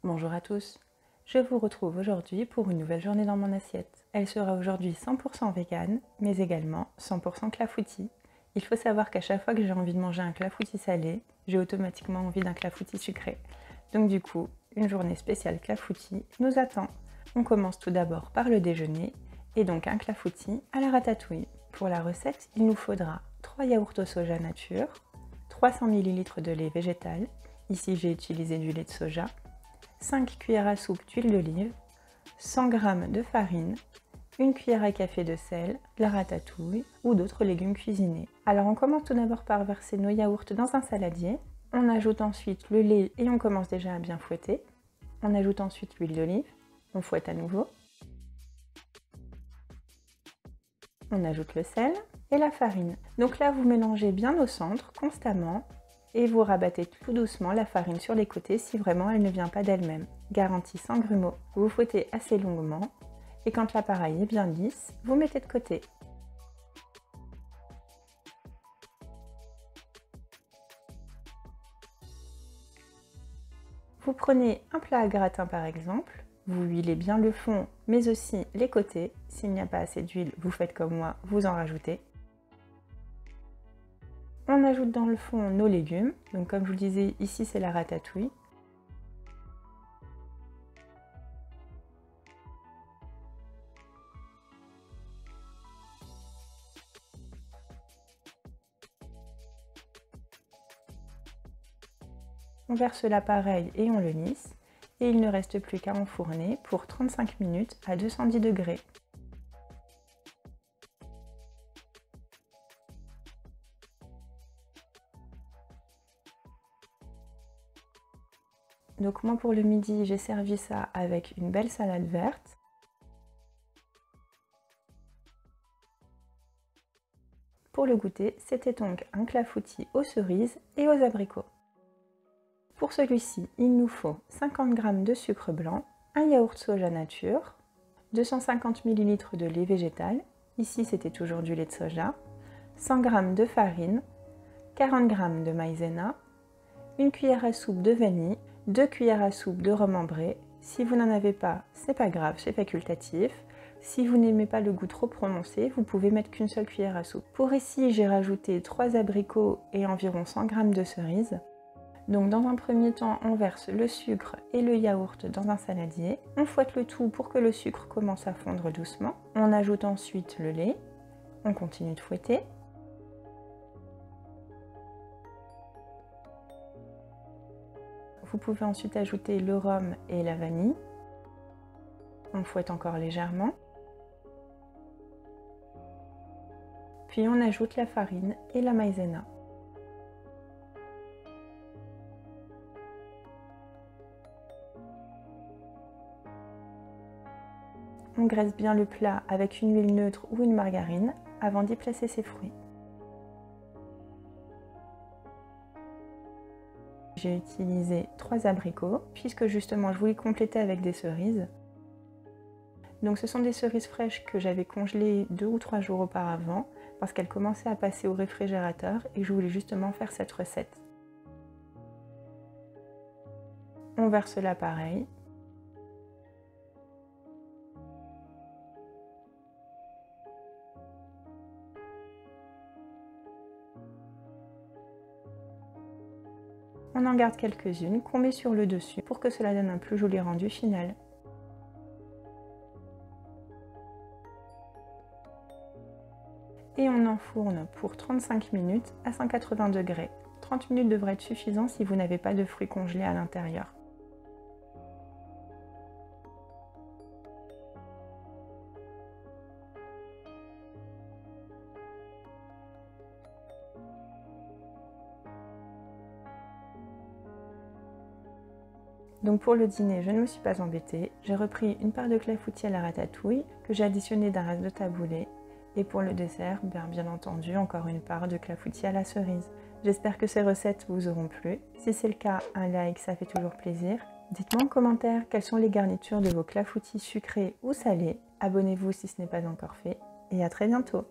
Bonjour à tous, je vous retrouve aujourd'hui pour une nouvelle journée dans mon assiette. Elle sera aujourd'hui 100% végane, mais également 100% clafoutis. Il faut savoir qu'à chaque fois que j'ai envie de manger un clafoutis salé, j'ai automatiquement envie d'un clafoutis sucré. Donc du coup, une journée spéciale clafoutis nous attend. On commence tout d'abord par le déjeuner, et donc un clafoutis à la ratatouille. Pour la recette, il nous faudra 3 yaourts au soja nature, 300 ml de lait végétal, ici j'ai utilisé du lait de soja, 5 cuillères à soupe d'huile d'olive, 100 g de farine, une cuillère à café de sel, de la ratatouille ou d'autres légumes cuisinés. Alors on commence tout d'abord par verser nos yaourts dans un saladier. On ajoute ensuite le lait et on commence déjà à bien fouetter. On ajoute ensuite l'huile d'olive, on fouette à nouveau. On ajoute le sel et la farine. Donc là vous mélangez bien au centre constamment et vous rabattez tout doucement la farine sur les côtés si vraiment elle ne vient pas d'elle-même. Garantie sans grumeaux. Vous fouettez assez longuement et quand l'appareil est bien lisse, vous mettez de côté. Vous prenez un plat à gratin par exemple, vous huilez bien le fond mais aussi les côtés. S'il n'y a pas assez d'huile, vous faites comme moi, vous en rajoutez. On ajoute dans le fond nos légumes, donc comme je vous le disais, ici c'est la ratatouille. On verse l'appareil et on le lisse, et il ne reste plus qu'à enfourner pour 35 minutes à 210 degrés. Donc moi pour le midi, j'ai servi ça avec une belle salade verte. Pour le goûter, c'était donc un clafoutis aux cerises et aux abricots. Pour celui-ci, il nous faut 50 g de sucre blanc, un yaourt soja nature, 250 ml de lait végétal, ici c'était toujours du lait de soja, 100 g de farine, 40 g de maïzena, une cuillère à soupe de vanille, 2 cuillères à soupe de rhum ambré. Si vous n'en avez pas, c'est pas grave, c'est facultatif. Si vous n'aimez pas le goût trop prononcé, vous pouvez mettre qu'une seule cuillère à soupe. Pour ici, j'ai rajouté 3 abricots et environ 100 g de cerises. Donc dans un premier temps, on verse le sucre et le yaourt dans un saladier. On fouette le tout pour que le sucre commence à fondre doucement. On ajoute ensuite le lait. On continue de fouetter. Vous pouvez ensuite ajouter le rhum et la vanille. On fouette encore légèrement. Puis on ajoute la farine et la maïzena. On graisse bien le plat avec une huile neutre ou une margarine avant d'y placer ses fruits. J'ai utilisé 3 abricots puisque justement je voulais compléter avec des cerises. Donc ce sont des cerises fraîches que j'avais congelées 2 ou 3 jours auparavant parce qu'elles commençaient à passer au réfrigérateur et je voulais justement faire cette recette. On verse l'appareil. On en garde quelques-unes qu'on met sur le dessus pour que cela donne un plus joli rendu final. Et on enfourne pour 35 minutes à 180 degrés. 30 minutes devrait être suffisant si vous n'avez pas de fruits congelés à l'intérieur. Donc pour le dîner, je ne me suis pas embêtée. J'ai repris une part de clafoutis à la ratatouille que j'ai additionné d'un reste de taboulé. Et pour le dessert, bien entendu, encore une part de clafoutis à la cerise. J'espère que ces recettes vous auront plu. Si c'est le cas, un like, ça fait toujours plaisir. Dites-moi en commentaire quelles sont les garnitures de vos clafoutis sucrés ou salés. Abonnez-vous si ce n'est pas encore fait. Et à très bientôt!